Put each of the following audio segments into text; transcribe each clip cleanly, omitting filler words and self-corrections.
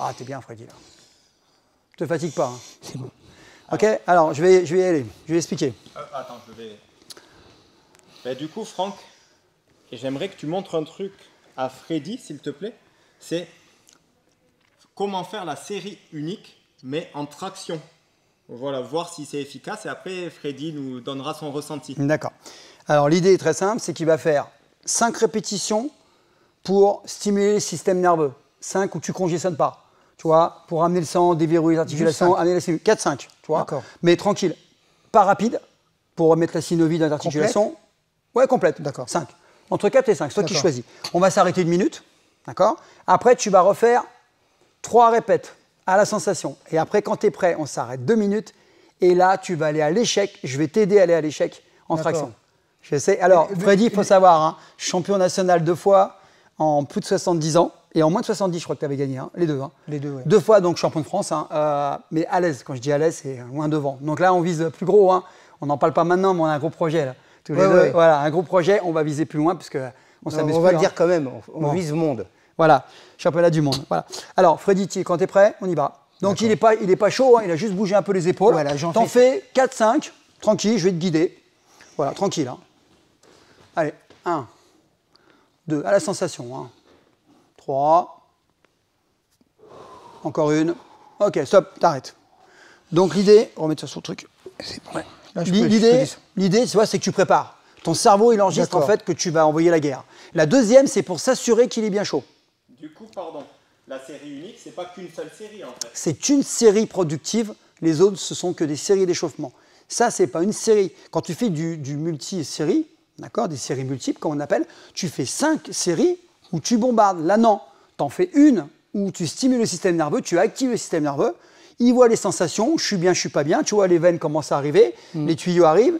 Ah, t'es bien, Freddy, là. Te fatigue pas. Hein. C'est bon. Ok, alors je vais y aller. Je vais expliquer. Attends, je vais... Bah, du coup, Franck, j'aimerais que tu montres un truc à Freddy, s'il te plaît. C'est comment faire la série unique, mais en traction. Voilà, voir si c'est efficace. Et après, Freddy nous donnera son ressenti. D'accord. Alors l'idée est très simple, c'est qu'il va faire 5 répétitions pour stimuler le système nerveux. 5 où tu congestionnes pas. Tu vois, pour amener le sang, déverrouiller les articulations, amener la synovie. 4-5, tu vois. Mais tranquille, pas rapide, pour remettre la synovie dans les articulations. Ouais, complète. D'accord. 5. Entre 4 et 5, c'est toi qui choisis. On va s'arrêter 1 minute, d'accord. Après, tu vas refaire 3 répètes à la sensation. Et après, quand tu es prêt, on s'arrête 2 minutes. Et là, tu vas aller à l'échec. Je vais t'aider à aller à l'échec en traction. J'essaie. Alors, Freddy, il faut savoir, hein, champion national 2 fois en plus de 70 ans. Et en moins de 70, je crois que tu avais gagné, hein, les deux. Hein. Les deux, oui. 2 fois, donc champion de France, hein, mais à l'aise. Quand je dis à l'aise, c'est loin devant. Donc là, on vise plus gros. Hein. On n'en parle pas maintenant, mais on a un gros projet. Là. Tous les deux, voilà, un gros projet. On va viser plus loin, parce qu'on s'amuse plus. On va le dire quand même, on vise monde. Voilà, championnat du monde. Voilà. Alors, Freddy, quand tu es prêt, on y va. Donc, il est pas chaud, hein, il a juste bougé un peu les épaules. Voilà, t'en fais 4-5, tranquille, je vais te guider. Voilà, tranquille. Hein. Allez, 1, 2, à la sensation. Hein. 3. Encore une. Ok, stop, t'arrêtes. Donc l'idée, remettre ça sur le truc. C'est bon. Ouais. L'idée, tu vois, c'est que tu prépares. Ton cerveau, il enregistre en fait que tu vas envoyer la guerre. La deuxième, c'est pour s'assurer qu'il est bien chaud. Du coup, pardon, la série unique, c'est pas qu'une seule série en fait. C'est une série productive. Les autres, ce sont que des séries d'échauffement. Ça, c'est pas une série. Quand tu fais du multi-série, d'accord, des séries multiples, comme on appelle, tu fais 5 séries où tu bombardes. Là, non. Tu en fais une où tu stimules le système nerveux, tu actives le système nerveux, il voit les sensations, je suis bien, je suis pas bien, tu vois les veines commencent à arriver, les tuyaux arrivent,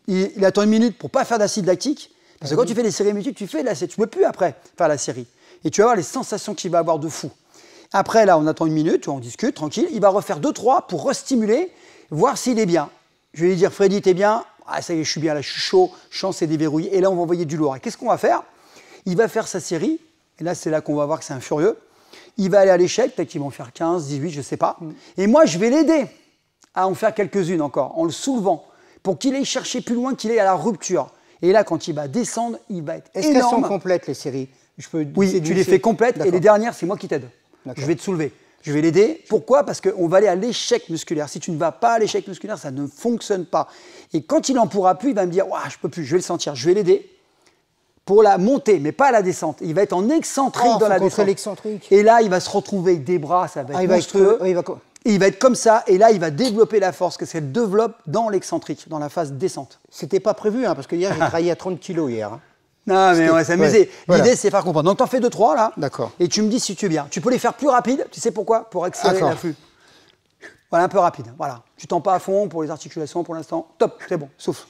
il attend 1 minute pour pas faire d'acide lactique, parce que quand tu fais des séries multiples, tu fais de l'acide, tu ne peux plus après faire la série. Et tu vas voir les sensations qu'il va avoir de fou. Après, là, on attend 1 minute, on discute, tranquille, il va refaire 2-3 pour restimuler, voir s'il est bien. Je vais lui dire, Freddy, t'es bien? Ah, ça y est, je suis bien, là, je suis chaud, chance c'est déverrouillé, et là, on va envoyer du lourd. Et qu'est-ce qu'on va faire? Il va faire sa série, et là, c'est là qu'on va voir que c'est un furieux. Il va aller à l'échec, peut-être qu'ils vont faire 15, 18, je ne sais pas. Et moi, je vais l'aider à en faire quelques-unes encore, en le soulevant, pour qu'il aille chercher plus loin, qu'il aille à la rupture. Et là, quand il va descendre, il va être énorme. Est-ce qu'elles sont complètes, les séries? Oui, tu les fais complètes, et les dernières, c'est moi qui t'aide. Je vais te soulever. Je vais l'aider. Pourquoi? Parce qu'on va aller à l'échec musculaire. Si tu ne vas pas à l'échec musculaire, ça ne fonctionne pas. Et quand il n'en pourra plus, il va me dire, je ne peux plus, je vais le sentir, je vais l'aider. Pour la montée, mais pas la descente. Il va être en excentrique dans la descente. Et là, il va se retrouver avec des bras, ça va être monstrueux. Il va être comme ça, et là, il va développer la force, que ça développe dans l'excentrique, dans la phase descente. C'était pas prévu, hein, parce que hier, j'ai travaillé à 30 kilos hier. Hein. Non, mais on va s'amuser. L'idée, c'est faire comprendre. Donc, t'en fais 2-3, là. D'accord. Et tu me dis si tu es bien. Tu peux les faire plus rapides. Tu sais pourquoi? Pour accélérer l'afflux. Voilà, un peu rapide. Voilà. Tu tends pas à fond pour les articulations pour l'instant. Top, c'est bon, souffle.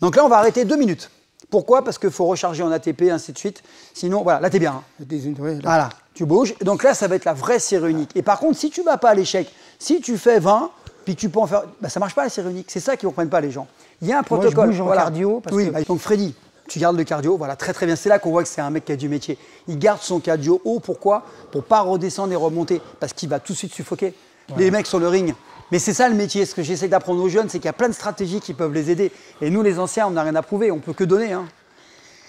Donc là, on va arrêter 2 minutes. Pourquoi? Parce qu'il faut recharger en ATP, ainsi de suite. Sinon, voilà, là, tu es bien. Hein. Voilà, tu bouges. Donc là, ça va être la vraie série unique. Et par contre, si tu ne vas pas à l'échec, si tu fais 20, puis que tu peux en faire... ça ne marche pas la série unique. C'est ça qu'ils ne comprennent pas, les gens. Il y a un protocole. Moi, je bouge en cardio. Parce que... Donc Freddy, tu gardes le cardio. Voilà, très très bien. C'est là qu'on voit que c'est un mec qui a du métier. Il garde son cardio haut. Pourquoi? Pour ne pas redescendre et remonter. Parce qu'il va tout de suite suffoquer. Les mecs sur le ring... Mais c'est ça le métier, ce que j'essaie d'apprendre aux jeunes, c'est qu'il y a plein de stratégies qui peuvent les aider. Et nous, les anciens, on n'a rien à prouver, on ne peut que donner. Hein.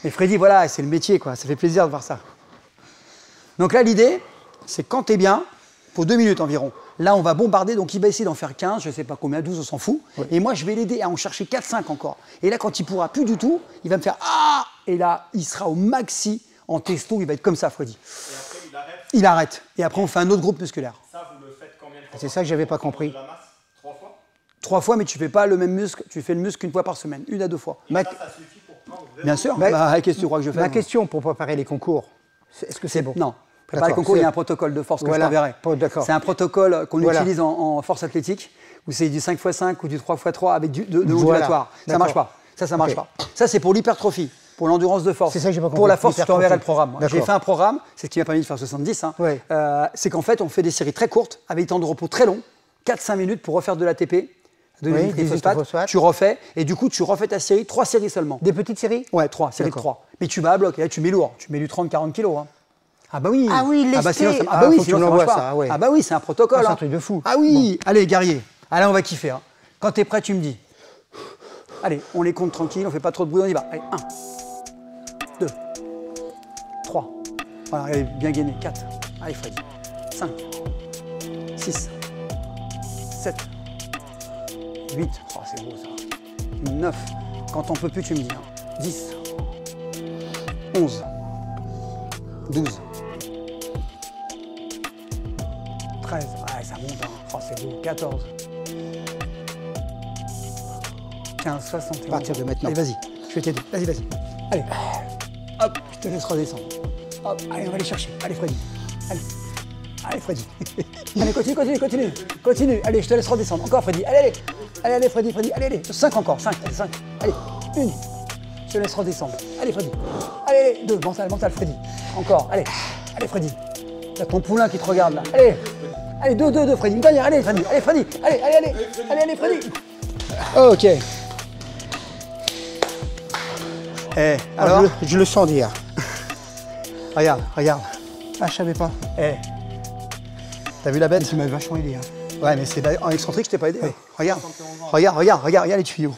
Mais Freddy, voilà, c'est le métier, quoi. Ça fait plaisir de voir ça. Donc là, l'idée, c'est quand tu es bien, pour 2 minutes environ. Là, on va bombarder, donc il va essayer d'en faire 15, je ne sais pas combien, 12, on s'en fout. Ouais. Et moi, je vais l'aider à en chercher 4-5 encore. Et là, quand il ne pourra plus du tout, il va me faire « Ah !» Et là, il sera au maxi en testo, il va être comme ça, Freddy. Et après, il arrête. Il arrête. Et après, on fait un autre groupe musculaire. Ça, vous le faites combien de fois? C'est ça que je n'avais pas compris. 3 fois? 3 fois, mais tu ne fais pas le même muscle, tu fais le muscle qu'une fois par semaine, 1 à 2 fois. Ça suffit pour prendre vraiment... Bien sûr. Qu'est-ce que tu crois que je fais? Ma question pour préparer les concours, est-ce que c'est bon? Non. Préparer les concours, il y a un protocole de force que je t'enverrai. C'est un protocole qu'on utilise en force athlétique, où c'est du 5x5 ou du 3x3 avec de l'ondulatoire. Ça ne marche pas. Ça ne marche pas. Ça, c'est pour l'hypertrophie, pour l'endurance de force. C'est ça que j'ai pas compris. Pour la force, je t'enverrai le programme. J'ai fait un programme, c'est ce qui m'a permis de faire 70. Hein. C'est qu'en fait, on fait des séries très courtes, avec des temps de repos très longs, 4-5 minutes pour refaire de l'ATP. Tu refais, et du coup, tu refais ta série, 3 séries seulement. Des petites séries? Ouais, 3, séries de 3. Mais tu vas à bloc, et là, tu mets lourd. Tu mets du 30-40 kilos. Hein. Ah bah oui. Ah oui, ah bah sinon, lesté. ça, ah bah oui, faut que sinon tu ça m'envoies marche pas. ça, ouais. Ah bah oui, c'est un protocole. Ah, c'est un hein. truc de fou. Ah oui. Allez, guerrier. Allez, on va kiffer. Hein. Quand t'es prêt, tu me dis. Allez, on les compte tranquille, on fait pas trop de bruit, on y va. Allez, 1, 2, 3. Voilà, allez, bien gainé. 4. Allez, Freddy. 5, 6, 7, 8. Oh, c'est beau ça. 9. Quand on peut plus, tu me dis. Hein. 10, 11, 12, 13. Ouais, ça monte. Hein. Oh, c'est beau. 14. 15, 61. À partir de maintenant. Allez, vas-y, je vais t'aider. Vas-y, vas-y. Allez. Hop, je te laisse redescendre. Hop, allez, on va aller chercher. Allez, Freddy. Allez. Allez, Freddy. Allez, continue, continue, continue. Continue. Allez, je te laisse redescendre. Encore, Freddy. Allez, allez. Allez, allez, Freddy, Freddy. Allez, allez. 5 encore. 5. Allez, 5. Allez. 1. Je te laisse redescendre. Allez, Freddy. Allez, allez. 2. Mental, mental, Freddy. Encore. Allez. Allez, Freddy. T'as ton poulain qui te regarde là. Allez. Allez, 2, 2, 2, Freddy. Une dernière. Allez, Freddy. Allez, Freddy. Allez, allez, allez. Allez, allez, Freddy. Ok. Eh, alors, Alors, je le sens dire. regarde, regarde. Ah, je savais pas. Eh, t'as vu la bête? Tu m'as vachement aidé. Hein. Ouais, mais c'est en excentrique, je t'ai pas aidé. Ouais. Regarde, regarde, regarde, regarde, regarde les tuyaux.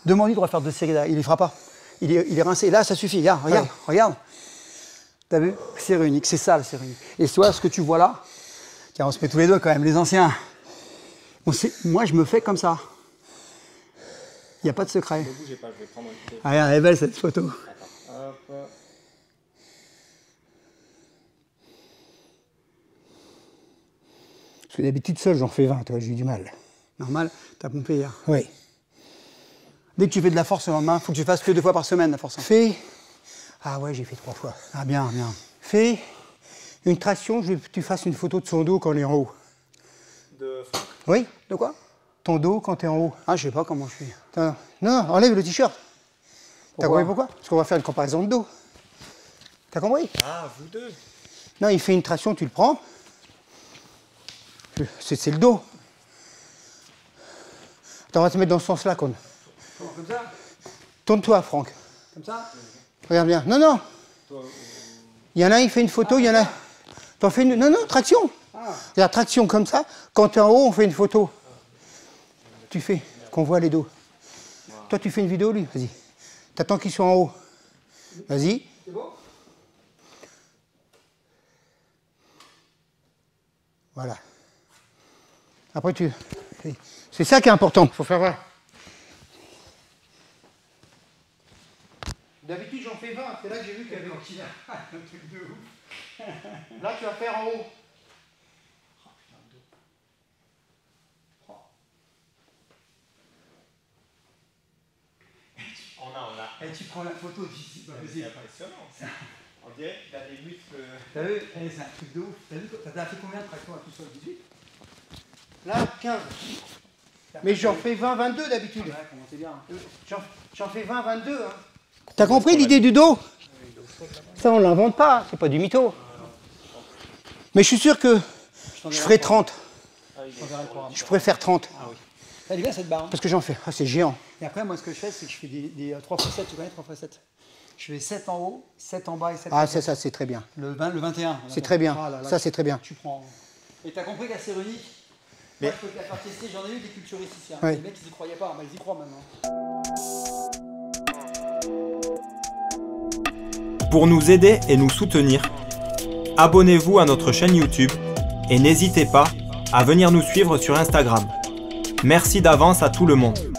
Demande-lui de refaire 2 séries là, il les fera pas. Il est rincé. Là, ça suffit. Regarde, regarde, Ouais. regarde. T'as vu? Série unique, c'est ça le série unique. Et toi, ce que tu vois là, tiens, on se met tous les deux quand même, les anciens. Moi, je me fais comme ça. Il n'y a pas de secret. Ne bougez pas, je vais prendre un petit. Ah, regarde, elle est belle cette photo. Hop. Parce que d'habitude, seul, j'en fais 20, toi, j'ai eu du mal. Normal, t'as pompé hier. Oui. Dès que tu fais de la force le lendemain, il faut que tu fasses que 2 fois par semaine la force. Fais. Ah ouais, j'ai fait 3 fois. Ah bien, bien. Fais une traction, je veux que tu fasses une photo de son dos quand il est en haut. De Franck. Oui, De quoi? ton dos quand tu es en haut. Ah, je sais pas comment je suis. Non, non, enlève le t-shirt. T'as Pourquoi? compris pourquoi? Parce qu'on va faire une comparaison de dos. T'as compris? Ah, vous deux. Non, il fait une traction, tu le prends. C'est le dos. Attends, on va te mettre dans ce sens-là, Con. Comme ça? Tourne-toi, Franck. Comme ça? Regarde bien. Non, non. Il y en a un, il fait une photo, il y en a. T'en fais une. Non, non, traction. La traction comme ça. Quand tu es en haut, on fait une photo. Tu fais, qu'on voit les dos. Toi, tu fais une vidéo, lui. Vas-y. T'attends qu'ils soient en haut. Vas-y. C'est bon? Voilà. Après, tu. C'est ça qui est important. Faut faire voir. D'habitude, j'en fais 20. C'est là que j'ai vu qu'il y avait un truc de ouf. Là, tu vas faire en haut. On a. Et tu prends la photo d'ici. C'est impressionnant. Ça. On dirait qu'il a des muscles. T'as vu? Eh, c'est un truc de ouf. T'as vu? T'as fait combien de tractions à tout seul? 18? Là, 15. Mais j'en fais 20, 22 d'habitude. Ouais, comment c'est bien. J'en fais 20, 22. Hein. T'as compris l'idée du dos? Ça, on l'invente pas. C'est pas du mytho. Mais je suis sûr que je ferai 30. Je pourrais faire 30. Elle est bien cette barre. Hein. Parce que j'en fais. Ah, c'est géant. Et après, moi, ce que je fais, c'est que je fais des 3x7. Tu connais 3x7? Je fais 7 en haut, 7 en bas et 7 en Ah, bas. ça, c'est très bien. Le 21. C'est très bien. Ah là là, Ça, c'est très bien. Tu prends. Et t'as compris qu'à série unique, Mais- moi, je peux te la faire tester. J'en ai eu des culturistes ici. Hein. Ouais. Les mecs, ils y croyaient pas. Mais ils y croient maintenant. Pour nous aider et nous soutenir, abonnez-vous à notre chaîne YouTube et n'hésitez pas à venir nous suivre sur Instagram. Merci d'avance à tout le monde.